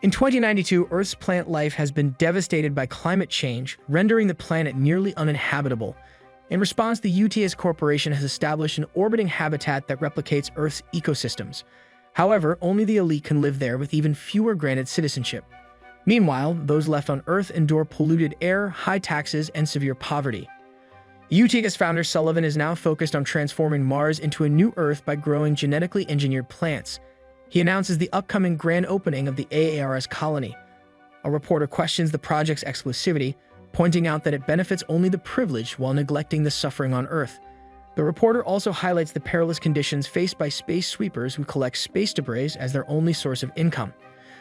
In 2092, Earth's plant life has been devastated by climate change, rendering the planet nearly uninhabitable. In response, the UTS Corporation has established an orbiting habitat that replicates Earth's ecosystems. However, only the elite can live there, with even fewer granted citizenship. Meanwhile, those left on Earth endure polluted air, high taxes, and severe poverty. UTS founder Sullivan is now focused on transforming Mars into a new Earth by growing genetically engineered plants. He announces the upcoming grand opening of the AARS colony. A reporter questions the project's exclusivity, pointing out that it benefits only the privileged while neglecting the suffering on Earth. The reporter also highlights the perilous conditions faced by space sweepers who collect space debris as their only source of income.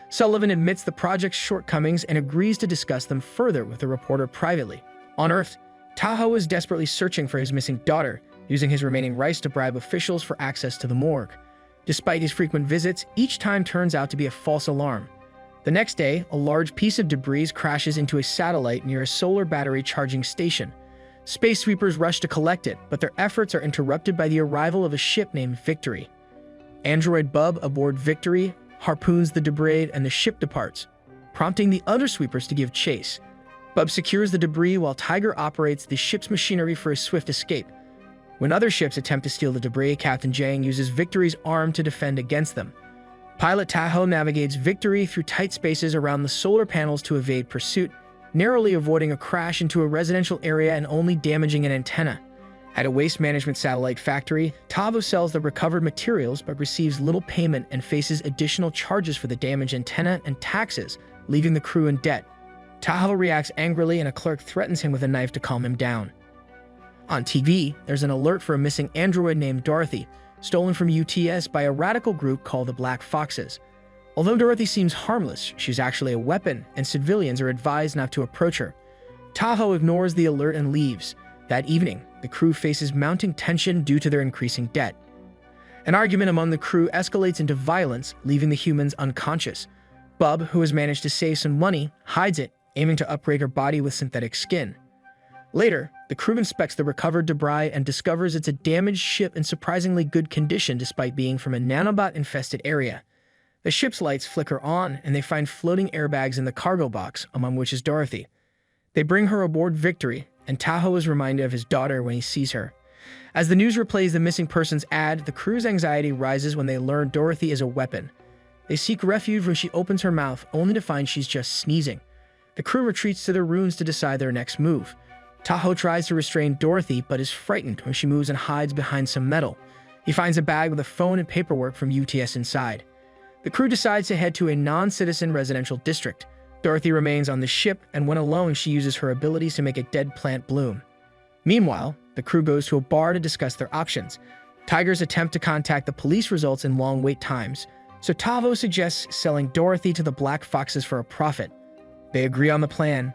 Sullivan admits the project's shortcomings and agrees to discuss them further with the reporter privately. On Earth, Tahoe is desperately searching for his missing daughter, using his remaining rights to bribe officials for access to the morgue. Despite his frequent visits, each time turns out to be a false alarm. The next day, a large piece of debris crashes into a satellite near a solar battery charging station. Space sweepers rush to collect it, but their efforts are interrupted by the arrival of a ship named Victory. Android Bub aboard Victory harpoons the debris and the ship departs, prompting the other sweepers to give chase. Bub secures the debris while Tiger operates the ship's machinery for a swift escape. When other ships attempt to steal the debris, Captain Jang uses Victory's arm to defend against them. Pilot Tahoe navigates Victory through tight spaces around the solar panels to evade pursuit, narrowly avoiding a crash into a residential area and only damaging an antenna. At a waste management satellite factory, Tahoe sells the recovered materials but receives little payment and faces additional charges for the damaged antenna and taxes, leaving the crew in debt. Tahoe reacts angrily and a clerk threatens him with a knife to calm him down. On TV, there's an alert for a missing android named Dorothy, stolen from UTS by a radical group called the Black Foxes. Although Dorothy seems harmless, she's actually a weapon, and civilians are advised not to approach her. Tahoe ignores the alert and leaves. That evening, the crew faces mounting tension due to their increasing debt. An argument among the crew escalates into violence, leaving the humans unconscious. Bub, who has managed to save some money, hides it, aiming to upgrade her body with synthetic skin. Later, the crew inspects the recovered debris and discovers it's a damaged ship in surprisingly good condition despite being from a nanobot-infested area. The ship's lights flicker on, and they find floating airbags in the cargo box, among which is Dorothy. They bring her aboard Victory, and Tahoe is reminded of his daughter when he sees her. As the news replays the missing persons ad, the crew's anxiety rises when they learn Dorothy is a weapon. They seek refuge when she opens her mouth, only to find she's just sneezing. The crew retreats to their rooms to decide their next move. Tahoe tries to restrain Dorothy, but is frightened when she moves and hides behind some metal. He finds a bag with a phone and paperwork from UTS inside. The crew decides to head to a non-citizen residential district. Dorothy remains on the ship, and when alone, she uses her abilities to make a dead plant bloom. Meanwhile, the crew goes to a bar to discuss their options. Tiger's attempt to contact the police results in long wait times, so Tahoe suggests selling Dorothy to the Black Foxes for a profit. They agree on the plan.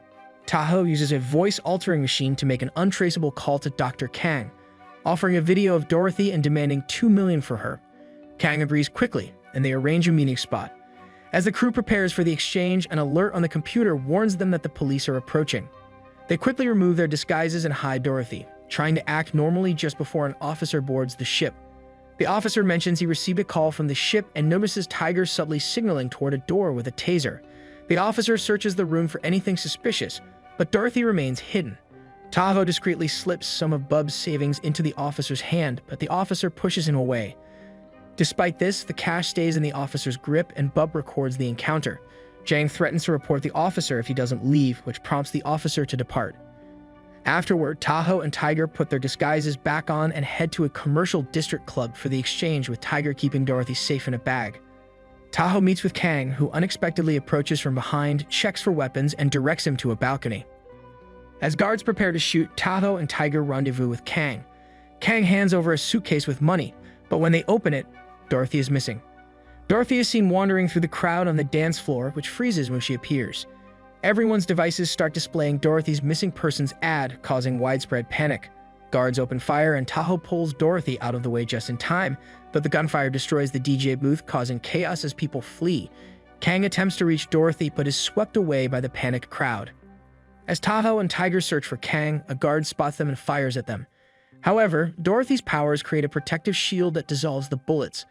Tahoe uses a voice-altering machine to make an untraceable call to Dr. Kang, offering a video of Dorothy and demanding $2 million for her. Kang agrees quickly, and they arrange a meeting spot. As the crew prepares for the exchange, an alert on the computer warns them that the police are approaching. They quickly remove their disguises and hide Dorothy, trying to act normally just before an officer boards the ship. The officer mentions he received a call from the ship and notices Tiger subtly signaling toward a door with a taser. The officer searches the room for anything suspicious, but Dorothy remains hidden. Tahoe discreetly slips some of Bub's savings into the officer's hand, but the officer pushes him away. Despite this, the cash stays in the officer's grip and Bub records the encounter. Jang threatens to report the officer if he doesn't leave, which prompts the officer to depart. Afterward, Tahoe and Tiger put their disguises back on and head to a commercial district club for the exchange, with Tiger keeping Dorothy safe in a bag. Tahoe meets with Kang, who unexpectedly approaches from behind, checks for weapons, and directs him to a balcony. As guards prepare to shoot, Tahoe and Tiger rendezvous with Kang. Kang hands over a suitcase with money, but when they open it, Dorothy is missing. Dorothy is seen wandering through the crowd on the dance floor, which freezes when she appears. Everyone's devices start displaying Dorothy's missing persons ad, causing widespread panic. Guards open fire and Tahoe pulls Dorothy out of the way just in time, but the gunfire destroys the DJ booth, causing chaos as people flee. Kang attempts to reach Dorothy but is swept away by the panicked crowd. As Tahoe and Tiger search for Kang, a guard spots them and fires at them. However, Dorothy's powers create a protective shield that dissolves the bullets.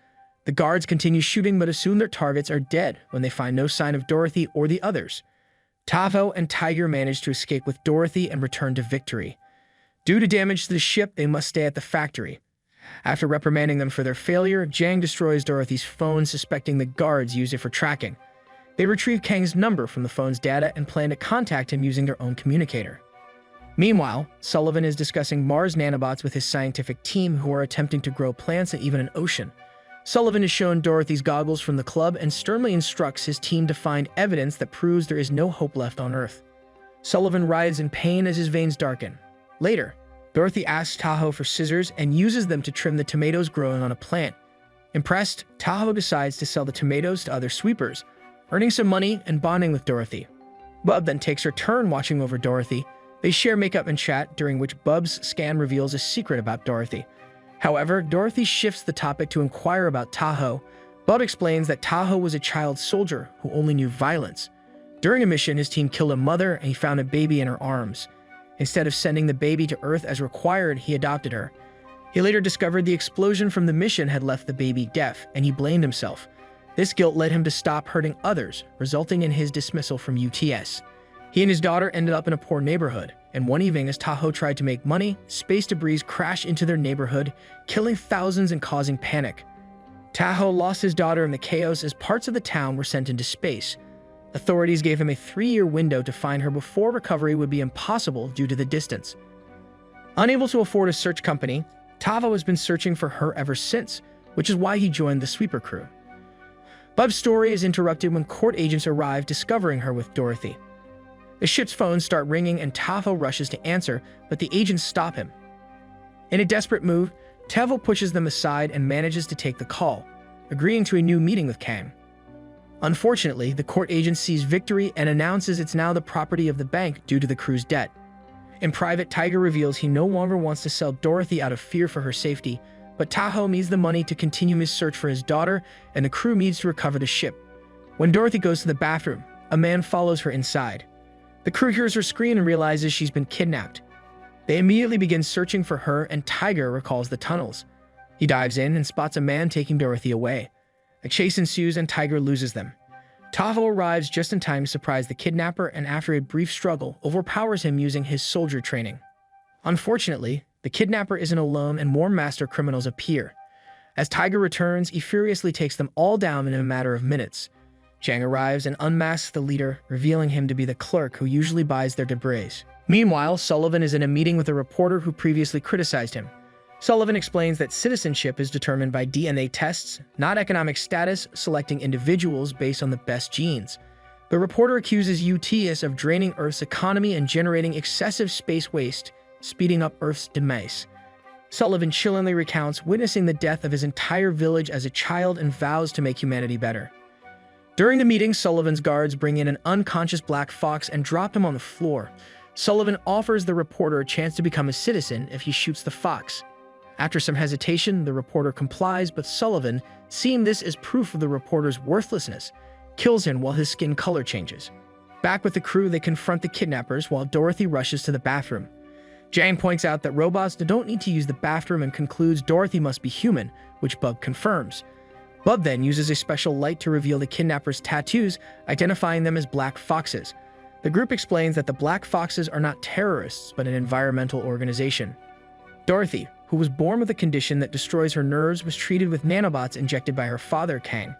The guards continue shooting but assume their targets are dead when they find no sign of Dorothy or the others. Tahoe and Tiger manage to escape with Dorothy and return to Victory. Due to damage to the ship, they must stay at the factory. After reprimanding them for their failure, Jang destroys Dorothy's phone, suspecting the guards use it for tracking. They retrieve Kang's number from the phone's data and plan to contact him using their own communicator. Meanwhile, Sullivan is discussing Mars nanobots with his scientific team who are attempting to grow plants and even an ocean. Sullivan is shown Dorothy's goggles from the club and sternly instructs his team to find evidence that proves there is no hope left on Earth. Sullivan writhes in pain as his veins darken. Later, Dorothy asks Tahoe for scissors and uses them to trim the tomatoes growing on a plant. Impressed, Tahoe decides to sell the tomatoes to other sweepers, earning some money and bonding with Dorothy. Bub then takes her turn watching over Dorothy. They share makeup and chat, during which Bub's scan reveals a secret about Dorothy. However, Dorothy shifts the topic to inquire about Tahoe. Bub explains that Tahoe was a child soldier who only knew violence. During a mission, his team killed a mother and he found a baby in her arms. Instead of sending the baby to Earth as required, he adopted her. He later discovered the explosion from the mission had left the baby deaf, and he blamed himself. This guilt led him to stop hurting others, resulting in his dismissal from UTS. He and his daughter ended up in a poor neighborhood, and one evening as Tahoe tried to make money, space debris crashed into their neighborhood, killing thousands and causing panic. Tahoe lost his daughter in the chaos as parts of the town were sent into space. Authorities gave him a 3-year window to find her before recovery would be impossible due to the distance. Unable to afford a search company, Tahoe has been searching for her ever since, which is why he joined the sweeper crew. Bub's story is interrupted when court agents arrive, discovering her with Dorothy. The ship's phones start ringing and Tahoe rushes to answer, but the agents stop him. In a desperate move, Tahoe pushes them aside and manages to take the call, agreeing to a new meeting with Kang. Unfortunately, the court agent sees Victory and announces it's now the property of the bank due to the crew's debt. In private, Tiger reveals he no longer wants to sell Dorothy out of fear for her safety, but Tahoe needs the money to continue his search for his daughter, and the crew needs to recover the ship. When Dorothy goes to the bathroom, a man follows her inside. The crew hears her scream and realizes she's been kidnapped. They immediately begin searching for her, and Tiger recalls the tunnels. He dives in and spots a man taking Dorothy away. A chase ensues and Tiger loses them. Tahoe arrives just in time to surprise the kidnapper, and after a brief struggle, overpowers him using his soldier training. Unfortunately, the kidnapper isn't alone and more master criminals appear. As Tiger returns, he furiously takes them all down in a matter of minutes. Jang arrives and unmasks the leader, revealing him to be the clerk who usually buys their debris. Meanwhile, Sullivan is in a meeting with a reporter who previously criticized him. Sullivan explains that citizenship is determined by DNA tests, not economic status, selecting individuals based on the best genes. The reporter accuses UTS of draining Earth's economy and generating excessive space waste, speeding up Earth's demise. Sullivan chillingly recounts witnessing the death of his entire village as a child and vows to make humanity better. During the meeting, Sullivan's guards bring in an unconscious black fox and drop him on the floor. Sullivan offers the reporter a chance to become a citizen if he shoots the fox. After some hesitation, the reporter complies, but Sullivan, seeing this as proof of the reporter's worthlessness, kills him while his skin color changes. Back with the crew, they confront the kidnappers while Dorothy rushes to the bathroom. Jang points out that robots don't need to use the bathroom and concludes Dorothy must be human, which Bub confirms. Bub then uses a special light to reveal the kidnappers' tattoos, identifying them as black foxes. The group explains that the black foxes are not terrorists, but an environmental organization. Dorothy, who was born with a condition that destroys her nerves, was treated with nanobots injected by her father, Kang.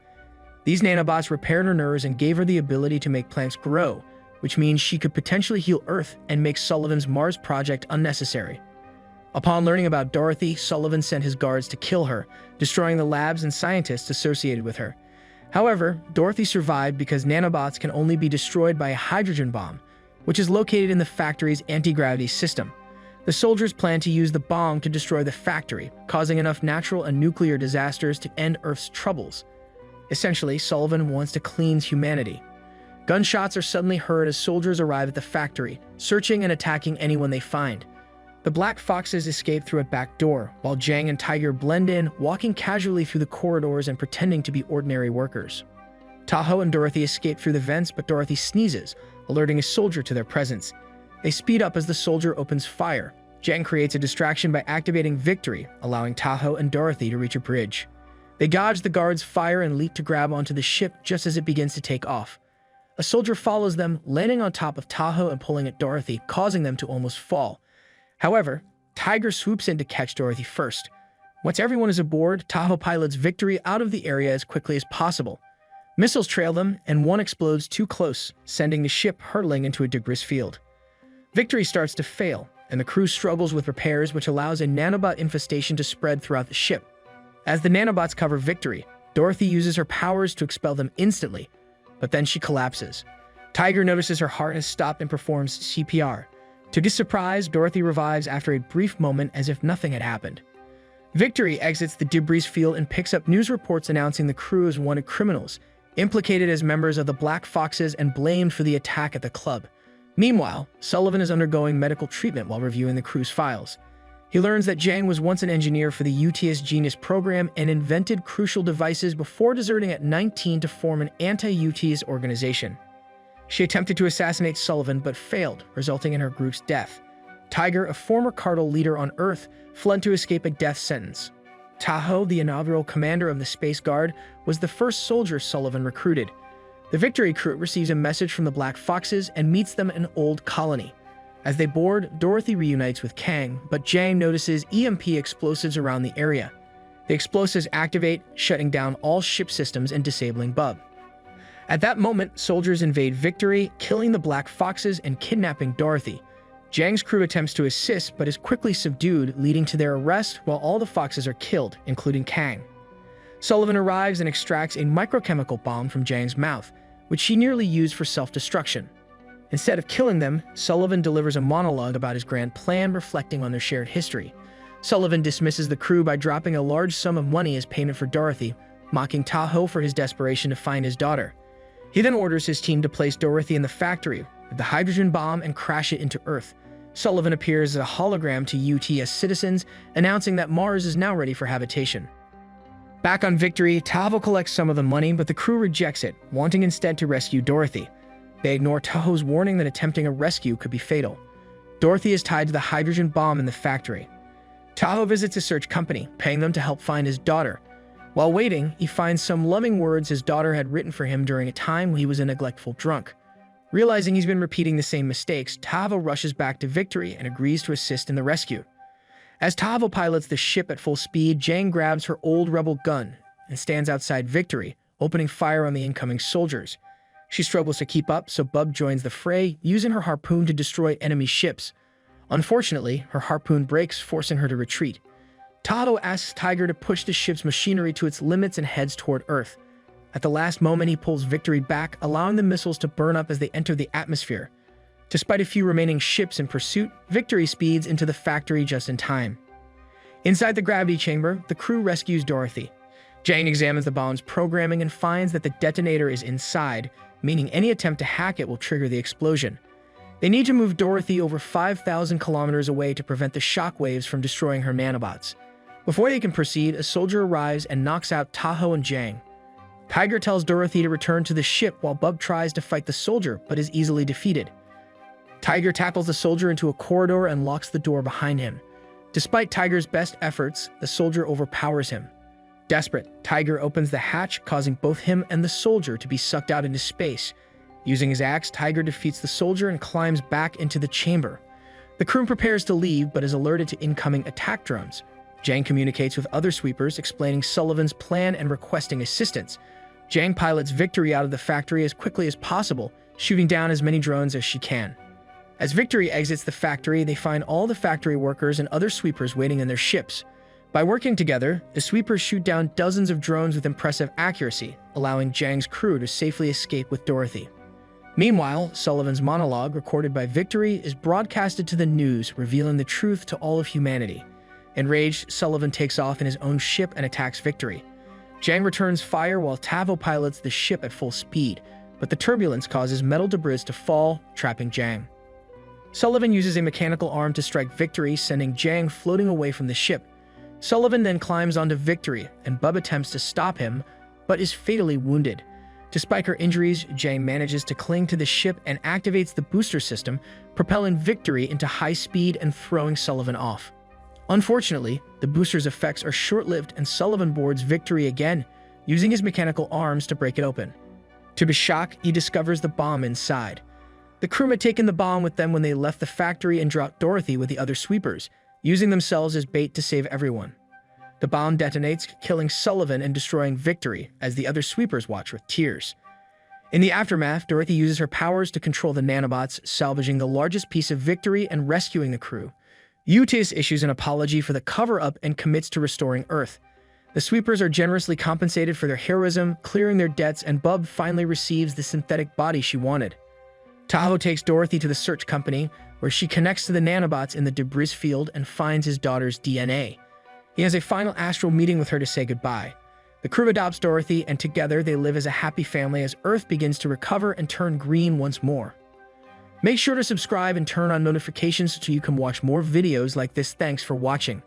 These nanobots repaired her nerves and gave her the ability to make plants grow, which means she could potentially heal Earth and make Sullivan's Mars project unnecessary. Upon learning about Dorothy, Sullivan sent his guards to kill her, destroying the labs and scientists associated with her. However, Dorothy survived because nanobots can only be destroyed by a hydrogen bomb, which is located in the factory's anti-gravity system. The soldiers plan to use the bomb to destroy the factory, causing enough natural and nuclear disasters to end Earth's troubles. Essentially, Sullivan wants to cleanse humanity. Gunshots are suddenly heard as soldiers arrive at the factory, searching and attacking anyone they find. The black foxes escape through a back door, while Jang and Tiger blend in, walking casually through the corridors and pretending to be ordinary workers. Tahoe and Dorothy escape through the vents, but Dorothy sneezes, alerting a soldier to their presence. They speed up as the soldier opens fire. Jang creates a distraction by activating Victory, allowing Tahoe and Dorothy to reach a bridge. They dodge the guards' fire and leap to grab onto the ship just as it begins to take off. A soldier follows them, landing on top of Tahoe and pulling at Dorothy, causing them to almost fall. However, Tiger swoops in to catch Dorothy first. Once everyone is aboard, Tahoe pilots Victory out of the area as quickly as possible. Missiles trail them, and one explodes too close, sending the ship hurtling into a debris field. Victory starts to fail, and the crew struggles with repairs, which allows a nanobot infestation to spread throughout the ship. As the nanobots cover Victory, Dorothy uses her powers to expel them instantly, but then she collapses. Tiger notices her heart has stopped and performs CPR. To his surprise, Dorothy revives after a brief moment as if nothing had happened. Victory exits the debris field and picks up news reports announcing the crew as wanted criminals, implicated as members of the Black Foxes and blamed for the attack at the club. Meanwhile, Sullivan is undergoing medical treatment while reviewing the crew's files. He learns that Jang was once an engineer for the UTS Genius program and invented crucial devices before deserting at 19 to form an anti-UTS organization. She attempted to assassinate Sullivan but failed, resulting in her group's death. Tiger, a former cartel leader on Earth, fled to escape a death sentence. Tahoe, the inaugural commander of the Space Guard, was the first soldier Sullivan recruited. The Victory crew receives a message from the Black Foxes and meets them in an old colony. As they board, Dorothy reunites with Kang, but Jang notices EMP explosives around the area. The explosives activate, shutting down all ship systems and disabling Bub. At that moment, soldiers invade Victory, killing the Black Foxes and kidnapping Dorothy. Jang's crew attempts to assist, but is quickly subdued, leading to their arrest while all the Foxes are killed, including Kang. Sullivan arrives and extracts a microchemical bomb from Jang's mouth, which she nearly used for self-destruction. Instead of killing them, Sullivan delivers a monologue about his grand plan, reflecting on their shared history. Sullivan dismisses the crew by dropping a large sum of money as payment for Dorothy, mocking Tahoe for his desperation to find his daughter. He then orders his team to place Dorothy in the factory with the hydrogen bomb and crash it into Earth. Sullivan appears as a hologram to UTS citizens, announcing that Mars is now ready for habitation. Back on Victory, Tahoe collects some of the money, but the crew rejects it, wanting instead to rescue Dorothy. They ignore Tahoe's warning that attempting a rescue could be fatal. Dorothy is tied to the hydrogen bomb in the factory. Tahoe visits a search company, paying them to help find his daughter. While waiting, he finds some loving words his daughter had written for him during a time when he was a neglectful drunk. Realizing he's been repeating the same mistakes, Tahoe rushes back to Victory and agrees to assist in the rescue. As Tahoe pilots the ship at full speed, Jang grabs her old rebel gun and stands outside Victory, opening fire on the incoming soldiers. She struggles to keep up, so Bub joins the fray, using her harpoon to destroy enemy ships. Unfortunately, her harpoon breaks, forcing her to retreat. Tahoe asks Tiger to push the ship's machinery to its limits and heads toward Earth. At the last moment, he pulls Victory back, allowing the missiles to burn up as they enter the atmosphere. Despite a few remaining ships in pursuit, Victory speeds into the factory just in time. Inside the gravity chamber, the crew rescues Dorothy. Jang examines the bomb's programming and finds that the detonator is inside, meaning any attempt to hack it will trigger the explosion. They need to move Dorothy over 5,000 kilometers away to prevent the shockwaves from destroying her nanobots. Before they can proceed, a soldier arrives and knocks out Tahoe and Jang. Tiger tells Dorothy to return to the ship while Bub tries to fight the soldier, but is easily defeated. Tiger tackles the soldier into a corridor and locks the door behind him. Despite Tiger's best efforts, the soldier overpowers him. Desperate, Tiger opens the hatch, causing both him and the soldier to be sucked out into space. Using his axe, Tiger defeats the soldier and climbs back into the chamber. The crew prepares to leave, but is alerted to incoming attack drones. Jang communicates with other sweepers, explaining Sullivan's plan and requesting assistance. Jang pilots Victory out of the factory as quickly as possible, shooting down as many drones as she can. As Victory exits the factory, they find all the factory workers and other sweepers waiting in their ships. By working together, the sweepers shoot down dozens of drones with impressive accuracy, allowing Jang's crew to safely escape with Dorothy. Meanwhile, Sullivan's monologue, recorded by Victory, is broadcasted to the news, revealing the truth to all of humanity. Enraged, Sullivan takes off in his own ship and attacks Victory. Jang returns fire while Tahoe pilots the ship at full speed, but the turbulence causes metal debris to fall, trapping Jang. Sullivan uses a mechanical arm to strike Victory, sending Jang floating away from the ship. Sullivan then climbs onto Victory, and Bub attempts to stop him, but is fatally wounded. Despite her injuries, Jang manages to cling to the ship and activates the booster system, propelling Victory into high speed and throwing Sullivan off. Unfortunately, the booster's effects are short-lived and Sullivan boards Victory again, using his mechanical arms to break it open. To his shock, he discovers the bomb inside. The crew had taken the bomb with them when they left the factory and dropped Dorothy with the other sweepers, using themselves as bait to save everyone. The bomb detonates, killing Sullivan and destroying Victory, as the other sweepers watch with tears. In the aftermath, Dorothy uses her powers to control the nanobots, salvaging the largest piece of Victory and rescuing the crew. UTS issues an apology for the cover-up and commits to restoring Earth. The sweepers are generously compensated for their heroism, clearing their debts, and Bub finally receives the synthetic body she wanted. Tahoe takes Dorothy to the search company, where she connects to the nanobots in the debris field and finds his daughter's DNA. He has a final astral meeting with her to say goodbye. The crew adopts Dorothy, and together they live as a happy family as Earth begins to recover and turn green once more. Make sure to subscribe and turn on notifications so you can watch more videos like this. Thanks for watching.